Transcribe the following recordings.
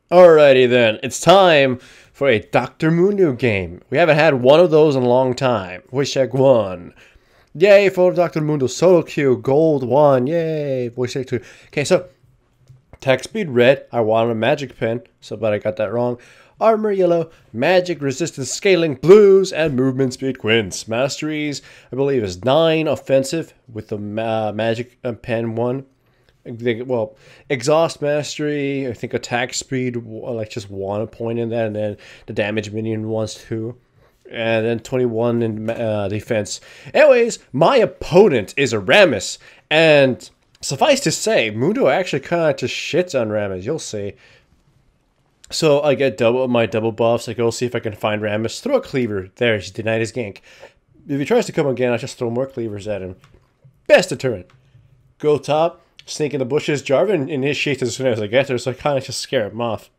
Alrighty then, it's time for a Dr. Mundo game. We haven't had one of those in a long time. Voice check 1. Yay for Dr. Mundo solo queue, gold 1. Yay, voice check 2. Okay, so attack speed red. I wanted a magic pen, but I got that wrong. Armor yellow, magic resistance scaling blues, and movement speed quints. Masteries, I believe, is 9 offensive with the magic pen 1. Well, exhaust mastery, I think attack speed, like just 1 point in that, and then the damage minion wants 2. And then 21 in defense. Anyways, my opponent is a Rammus, and suffice to say, Mundo actually kind of just shits on Rammus. You'll see. So I get my double buffs. I go see if I can find Rammus. Throw a cleaver. There, he's denied his gank. If he tries to come again, I just throw more cleavers at him. Best deterrent. Go top. Sneak in the bushes. Jarvan initiates as soon as I get there, so I kind of just scare him off.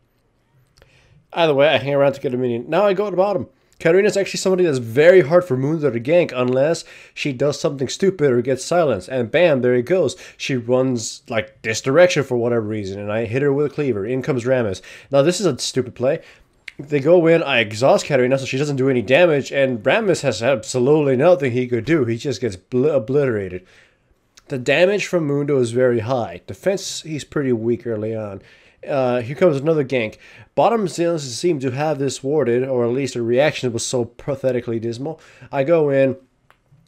Either way, I hang around to get a minion. Now I go to the bottom. Katarina's actually somebody that's very hard for Mundo to gank unless she does something stupid or gets silenced. And bam, there he goes. She runs like this direction for whatever reason, and I hit her with a cleaver. In comes Rammus. Now this is a stupid play. They go in, I exhaust Katarina so she doesn't do any damage, and Rammus has absolutely nothing he could do. He just gets obliterated. The damage from Mundo is very high. Defense, he's pretty weak early on. Here comes another gank. Bottom seem to have this warded, or at least the reaction was so pathetically dismal. I go in,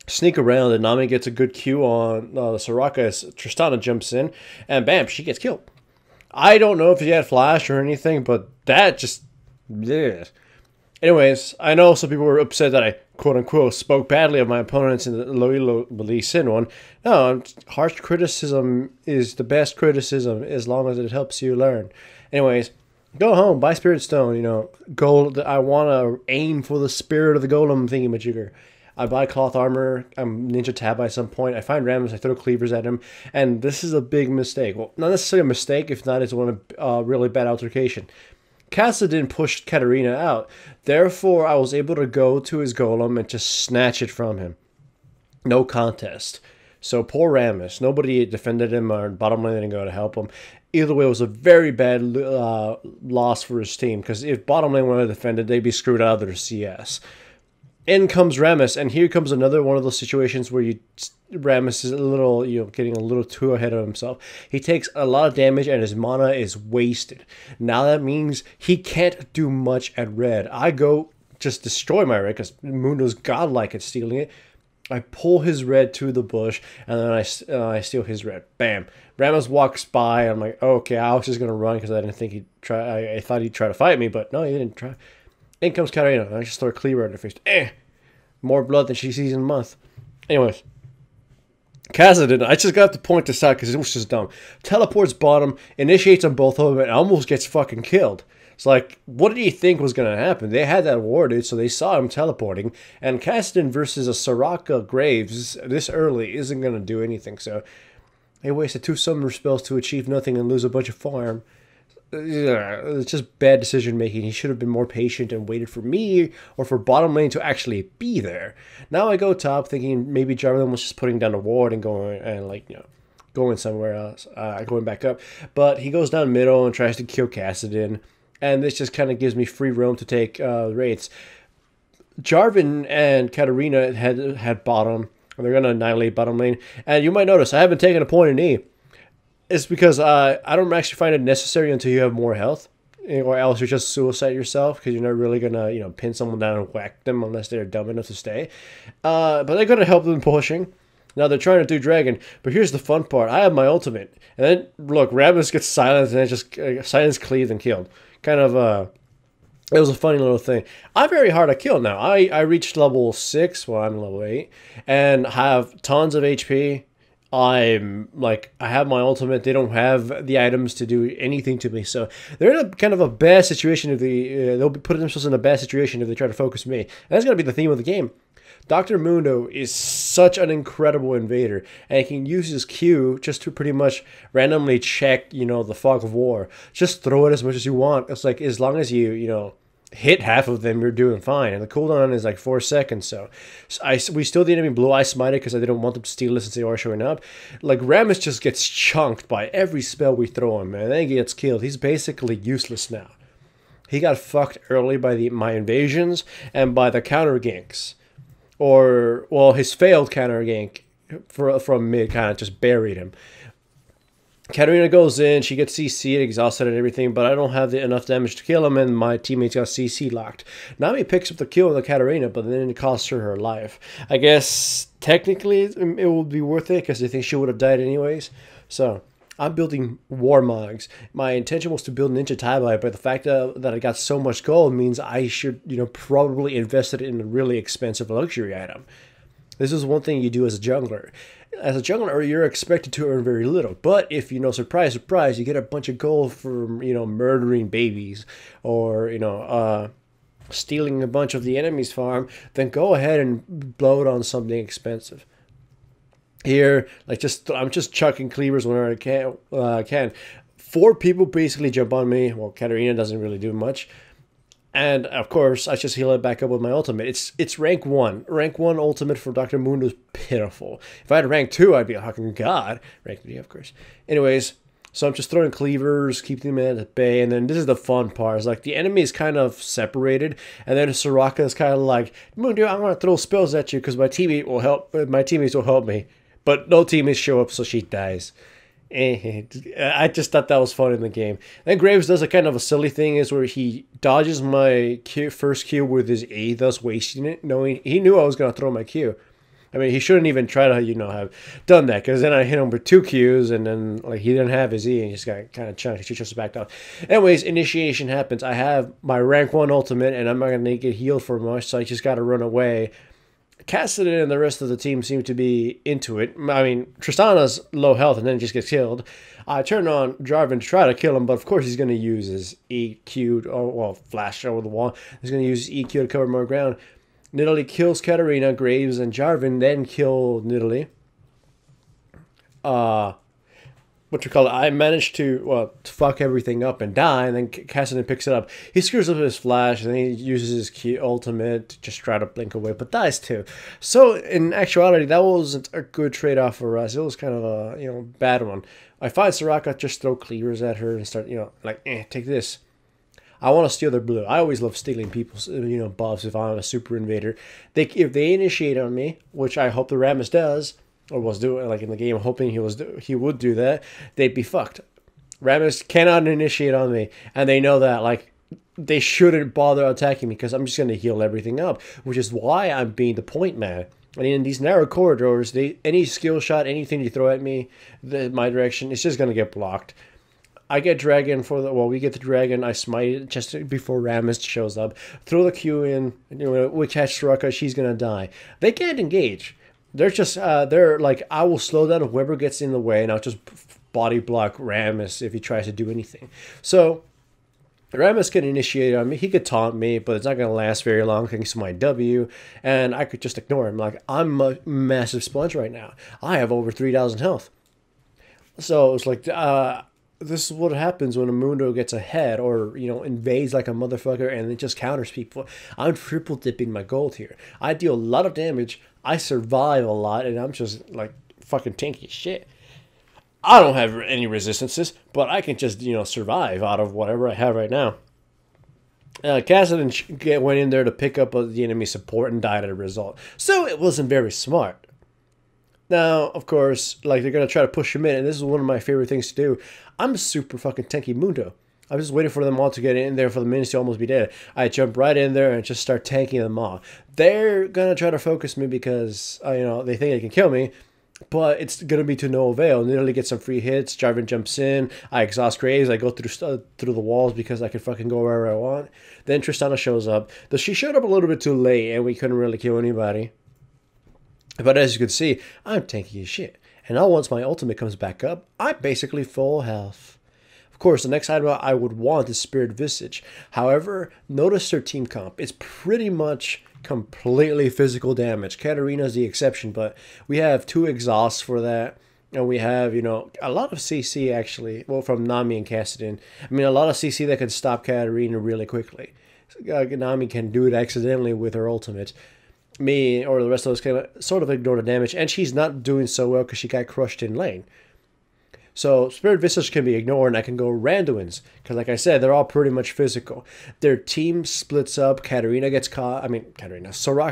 sneak around, and Nami gets a good Q on the Soraka as Tristana jumps in, and bam, she gets killed. I don't know if he had flash or anything, but that just... yeah. Anyways, I know some people were upset that I, quote-unquote, spoke badly of my opponents in the Lee Sin one. No, harsh criticism is the best criticism as long as it helps you learn. Anyways, go home, buy Spirit Stone, gold. I want to aim for the spirit of the golem thingy-majigger. I buy cloth armor, I'm Ninja Tab by some point, I find Rammus, I throw cleavers at him, and this is a big mistake. Well, not necessarily a mistake, if not, it's one of really bad altercation. Kassadin pushed Katarina out. Therefore, I was able to go to his golem and just snatch it from him. No contest. So poor Rammus. Nobody defended him, or bottom lane didn't go to help him. Either way, it was a very bad loss for his team, because if bottom lane wanted to defend it, they'd be screwed out of their CS. In comes Rammus, and here comes another one of those situations where Rammus is a little, getting a little too ahead of himself. He takes a lot of damage, and his mana is wasted. Now that means he can't do much at red. I go just destroy my red, because Mundo's godlike at stealing it. I pull his red to the bush, and then I steal his red. Bam. Rammus walks by. I'm like, okay, I was just going to run, because I didn't think he'd try. I thought he'd try to fight me, but no, he didn't try. In comes Katarina. I just throw a cleaver at her face. More blood than she sees in a month. Anyways. Kassadin, I just got to point this out because it was just dumb. Teleports bottom, initiates on both of them, and almost gets fucking killed. It's like, what did you think was going to happen? They had that warded, so they saw him teleporting. And Kassadin versus a Soraka Graves this early isn't going to do anything. So they wasted 2 summoner spells to achieve nothing and lose a bunch of farm. It's just bad decision making. He should have been more patient and waited for me or for bottom lane to actually be there. Now I go top thinking maybe Jarvan was just putting down a ward and going somewhere else, going back up. But he goes down middle and tries to kill Kassadin, and this just kind of gives me free roam to take wraiths. Jarvan and Katarina had bottom, and they're gonna annihilate bottom lane. And you might notice I haven't taken a point in E. It's because I don't actually find it necessary until you have more health, or else you're just suicide yourself because you're not really gonna pin someone down and whack them unless they're dumb enough to stay. But they're gonna help them pushing. Now they're trying to do dragon, but here's the fun part: I have my ultimate, and then look, Rammus gets silenced and then just silence cleaved and killed. Kind of it was a funny little thing. I'm very hard to kill now. I reached level 6, well I'm level 8, and have tons of HP. I have my ultimate. They don't have the items to do anything to me, so they're in a kind of a bad situation. If they'll be putting themselves in a bad situation if they try to focus me. And that's gonna be the theme of the game. Dr. Mundo is such an incredible invader, and he can use his Q just to pretty much randomly check, the fog of war. Just throw it as much as you want. It's like as long as you hit half of them, you're doing fine. And the cooldown is like 4 seconds. We still didn't even blue eye smite it because I didn't want them to steal it since they are showing up. Like, Rammus just gets chunked by every spell we throw him, man. Then he gets killed. He's basically useless now. He got fucked early by my invasions and by the counter ganks. Or, well, his failed counter gank from mid kind of just buried him. Katarina goes in, she gets CC'd, exhausted and everything, but I don't have enough damage to kill him, and my teammates got CC locked. Nami picks up the kill on the Katarina, but then it costs her life. I guess, technically, it would be worth it, because I think she would have died anyways. So, I'm building Warmogs. My intention was to build Ninja Taibai, but the fact that I got so much gold means I should, probably invest it in a really expensive luxury item. This is one thing you do as a jungler. As a jungler, you're expected to earn very little. But if, surprise, surprise, you get a bunch of gold from, murdering babies or, stealing a bunch of the enemy's farm, then go ahead and blow it on something expensive. Here, I'm just chucking cleavers whenever I can. 4 people basically jump on me. Well, Katarina doesn't really do much. And, of course, I just heal it back up with my ultimate. It's rank 1. Rank 1 ultimate for Dr. Mundo is pitiful. If I had rank 2, I'd be a fucking god. Rank 3, of course. Anyways, so I'm just throwing cleavers, keeping them at bay, and then this is the fun part. It's like the enemy is kind of separated, and then Soraka is kind of like, Mundo, I'm going to throw spells at you because my teammates will help me. But no teammates show up, so she dies. I just thought that was fun in the game. Then Graves does a kind of a silly thing is where he dodges my first Q with his E, thus wasting it, knowing he knew I was going to throw my Q. I mean, he shouldn't even try to, have done that, because then I hit him with 2 Qs, and then he didn't have his E, and he just got kind of chunked. He just backed off. Anyways, initiation happens. I have my rank 1 ultimate, and I'm not going to get healed for much, so I just got to run away. Cassidy and the rest of the team seem to be into it. I mean, Tristana's low health and then just gets killed. I turn on Jarvan to try to kill him, but of course he's going to use his EQ, flash over the wall. He's going to use his EQ to cover more ground. Nidalee kills Katarina, Graves, and Jarvan then kill Nidalee. I managed to fuck everything up and die, and then Cassidy picks it up. He screws up his flash, and then he uses his key ultimate to just try to blink away, but dies too. So, in actuality, that wasn't a good trade-off for us. It was kind of a, bad one. I find Soraka, just throw cleavers at her and start, take this. I want to steal their blue. I always love stealing people's, buffs if I'm a super invader. If they initiate on me, which I hope the Rammus does, or was doing, like in the game, hoping he would do that, they'd be fucked. Rammus cannot initiate on me, and they know that, they shouldn't bother attacking me because I'm just going to heal everything up, which is why I'm being the point man. And in these narrow corridors, any skill shot, anything you throw at me, my direction, it's just going to get blocked. I get dragon we get the dragon, I smite it just before Rammus shows up, throw the Q in, we catch Soraka, she's going to die. They can't engage. They're just, they're like, I will slow down if whoever gets in the way, and I'll just body block Rammus if he tries to do anything. So, Rammus can initiate on me, he could taunt me, but it's not going to last very long thanks to my W, and I could just ignore him. Like, I'm a massive sponge right now. I have over 3,000 health. So, it's like, this is what happens when a Mundo gets ahead or, invades like a motherfucker and it just counters people. I'm triple dipping my gold here. I deal a lot of damage. I survive a lot, and I'm just, fucking tanky as shit. I don't have any resistances, but I can just, survive out of whatever I have right now. Cassidy went in there to pick up the enemy support and died as a result. So it wasn't very smart. Now, of course, they're going to try to push him in, and this is one of my favorite things to do. I'm super fucking tanky Mundo. I was just waiting for them all to get in there for the minions to almost be dead. I jump right in there and just start tanking them all. They're going to try to focus me because, they think they can kill me, but it's going to be to no avail. Nidalee gets some free hits, Jarvan jumps in, I exhaust Graves, I go through the walls because I can fucking go wherever I want. Then Tristana shows up. Though she showed up a little bit too late, and we couldn't really kill anybody. But as you can see, I'm tanky as shit. And now once my ultimate comes back up, I'm basically full health. Of course, the next item I would want is Spirit Visage. However, notice their team comp. It's pretty much completely physical damage. Katarina's the exception, but we have 2 exhausts for that. And we have, a lot of CC actually. Well, from Nami and Cassidy. I mean, a lot of CC that can stop Katarina really quickly. Nami can do it accidentally with her ultimate. Me or the rest of us can sort of ignore the damage, and she's not doing so well because she got crushed in lane. So Spirit Visage can be ignored, and I can go Randuins because, like I said, they're all pretty much physical. Their team splits up. Soraka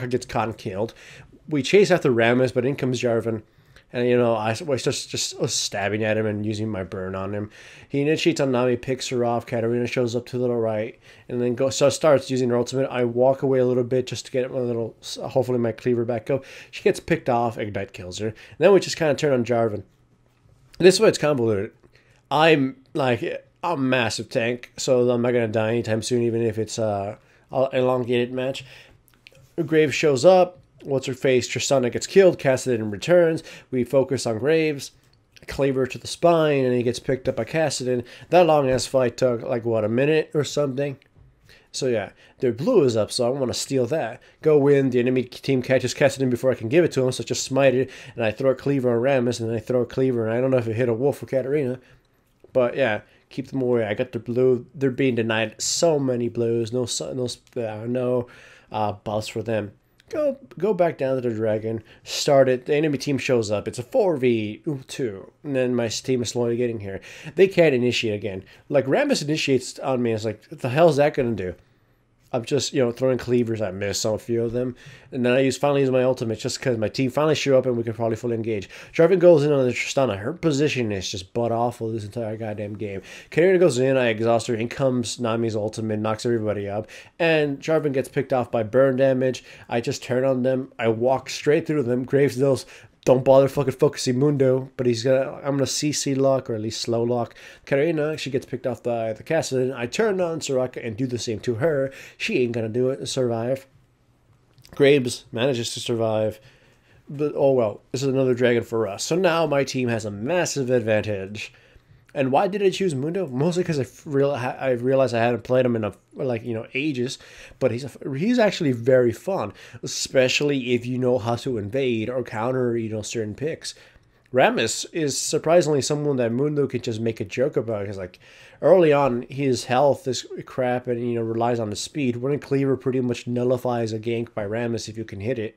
gets caught and killed. We chase after Rammus, but in comes Jarvan. And, I was just stabbing at him and using my burn on him. He initiates on Nami, picks her off. Katarina shows up to the right and then starts using her ultimate. I walk away a little bit just to get hopefully my cleaver back up. She gets picked off. Ignite kills her. And then we just kind of turn on Jarvan. This is why it's convoluted. I'm a massive tank, so I'm not going to die anytime soon, even if it's an elongated match. Graves shows up. What's her face? Tristana gets killed. Kassadin returns. We focus on Graves. Cleaver to the spine, and he gets picked up by Kassadin. That long ass fight took a minute or something. So yeah, their blue is up, so I want to steal that. Go win. The enemy team catches Kassadin before I can give it to him, so just smite it, and I throw a cleaver on Rammus, and then I throw a cleaver, and I don't know if it hit a wolf or Katarina, but yeah, keep them away. I got the blue. They're being denied so many blues. No buffs for them. Go back down to the dragon, start it. The enemy team shows up. It's a 4v2, and then my team is slowly getting here. They can't initiate again. Like, Rammus initiates on me. It's like, what the hell is that going to do? I'm just, throwing cleavers. I miss on a few of them. And then I finally use my ultimate just because my team finally show up and we can probably fully engage. Jarvan goes in on the Tristana. Her position is just butt awful this entire goddamn game. Katarina goes in. I exhaust her. In comes Nami's ultimate. Knocks everybody up. And Jarvan gets picked off by burn damage. I just turn on them. I walk straight through them. Graves knows, don't bother fucking focusing Mundo, but I'm gonna CC lock, or at least slow lock. Katarina, she gets picked off by the Kassadin. I turn on Soraka and do the same to her. She ain't gonna do it and survive. Graves manages to survive, but oh well, this is another dragon for us. So now my team has a massive advantage. And why did I choose Mundo? Mostly because I realized I hadn't played him in ages. But he's actually very fun, especially if you know how to invade or counter certain picks. Rammus is surprisingly someone that Mundo can just make a joke about. Because early on, his health is crap and relies on the speed. Running Cleaver pretty much nullifies a gank by Rammus if you can hit it.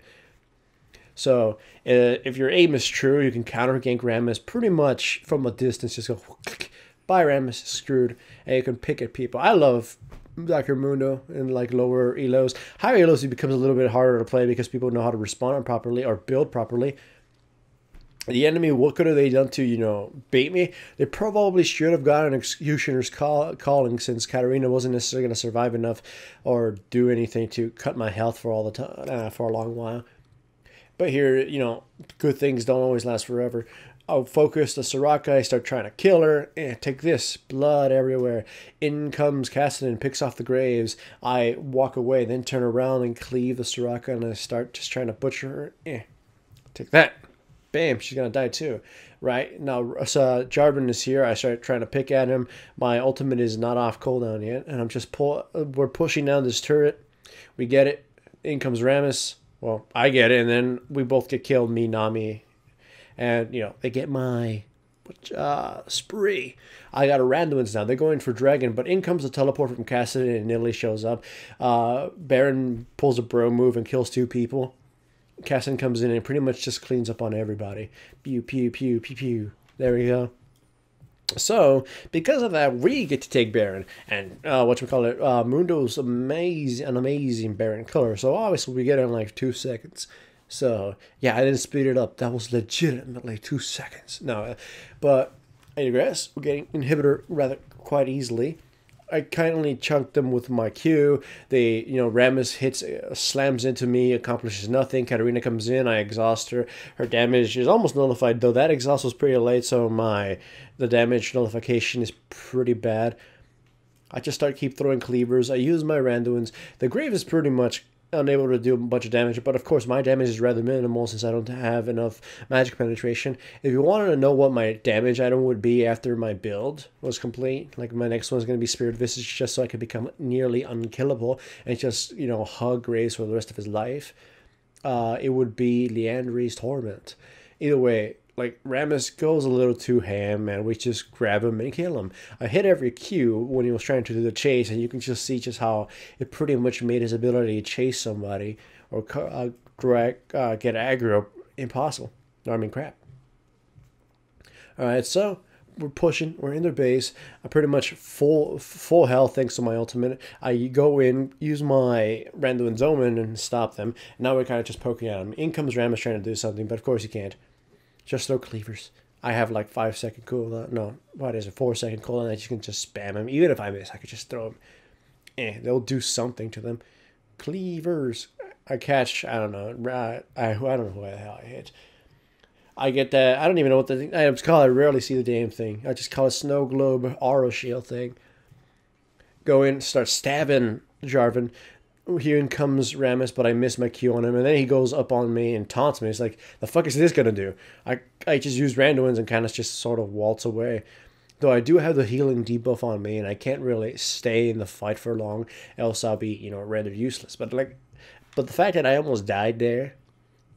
So if your aim is true, you can counter gank Rammus pretty much from a distance. Just go, bye Rammus, screwed. And you can pick at people. I love Dr. Mundo in lower elos. Higher elos, it becomes a little bit harder to play because people know how to respond properly or build properly. The enemy, what could have they done to, bait me? They probably should have gotten an Executioner's calling, since Katarina wasn't necessarily going to survive enough or do anything to cut my health for all the time, for a long while. But here, good things don't always last forever. I'll focus the Soraka. I start trying to kill her. Take this. Blood everywhere. In comes Kassadin, picks off the Graves. I walk away, then turn around and cleave the Soraka, and I start just trying to butcher her. Take that. Bam. She's going to die too. Right? Now, Jarvan is here. I start trying to pick at him. My ultimate is not off cooldown yet, and I'm just we're pushing down this turret. We get it. In comes Rammus. Well, I get it, and then we both get killed, me, Nami, and, they get my spree. I got a Randuins now. They're going for Dragon, but in comes the teleport from Kassadin, and Nilly shows up. Baron pulls a bro move and kills 2 people. Kassadin comes in and pretty much just cleans up on everybody. Pew, pew, pew, pew, pew. There we go. So, because of that, we get to take Baron, and Mundo's an amazing Baron color, so obviously we get it in 2 seconds. So, yeah, I didn't speed it up. That was legitimately 2 seconds. No, but I digress. We're getting inhibitor rather quite easily. I kindly chunked them with my Q. They, Rammus hits, slams into me, accomplishes nothing. Katarina comes in, I exhaust her. Her damage is almost nullified, though that exhaust was pretty late, so the damage nullification is pretty bad. I just keep throwing cleavers. I use my Randuins. The Grave is pretty much unable to do a bunch of damage, but of course my damage is rather minimal since I don't have enough magic penetration. If you wanted to know what my damage item would be after my build was complete, my next one's going to be Spirit Visage, just so I could become nearly unkillable and just, hug Graves for the rest of his life. It would be Leandri's Torment. Either way, like Rammus goes a little too ham, and we just grab him and kill him. I hit every Q when he was trying to do the chase, and you can just see just how it pretty much made his ability to chase somebody or get aggro impossible. No, I mean crap. All right, so we're pushing. We're in their base. I pretty much full health thanks to my ultimate. I go in, use my Randuin's Omen and stop them. Now we're kind of just poking at them. In comes Rammus trying to do something, but of course he can't. Just throw cleavers. I have like 5-second cooldown. No, what is it? 4-second cooldown. That you can just spam them. Even if I miss, I could just throw them. They'll do something to them. Cleavers. I catch. I don't know. I don't know who the hell I hit. I get that. I don't even know what the thing. I just call it. I rarely see the damn thing. I just call it Snow Globe Aura Shield thing. Go in, start stabbing Jarvan. Here in comes Rammus, but I miss my Q on him, and then he goes up on me and taunts me. It's like, the fuck is this gonna do? I just use Randuin's and kind of just sort of waltz away. Though I do have the healing debuff on me, and I can't really stay in the fight for long, else I'll be, rendered useless. But the fact that I almost died there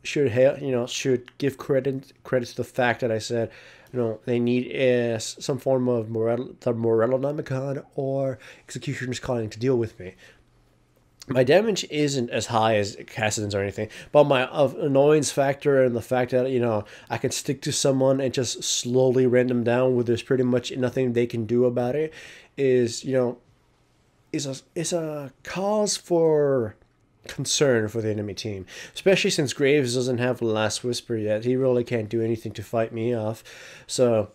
should give credit to the fact that I said, they need some form of the Morellonomicon or Executioner's Calling to deal with me. My damage isn't as high as Cassidon's or anything, but my annoyance factor and the fact that, I can stick to someone and just slowly rend them down with there's pretty much nothing they can do about it is a cause for concern for the enemy team, especially since Graves doesn't have the last whisper yet. He really can't do anything to fight me off. So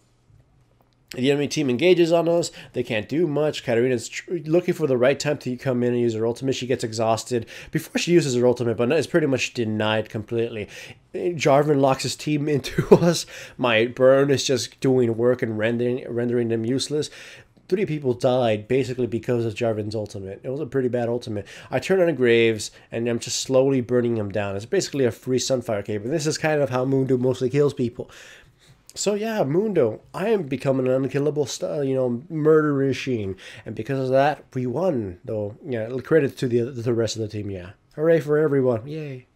the enemy team engages on us. They can't do much. Katarina's looking for the right time to come in and use her ultimate. She gets exhausted before she uses her ultimate, but it's pretty much denied completely. Jarvan locks his team into us. My burn is just doing work and rendering them useless. 3 people died basically because of Jarvan's ultimate. It was a pretty bad ultimate. I turn on Graves, and I'm just slowly burning him down. It's basically a free Sunfire Cave, and this is kind of how Mundo mostly kills people. So yeah, Mundo, I am becoming an unkillable, murder machine, and because of that, we won. Though, yeah, credit to the rest of the team. Yeah, hooray for everyone! Yay.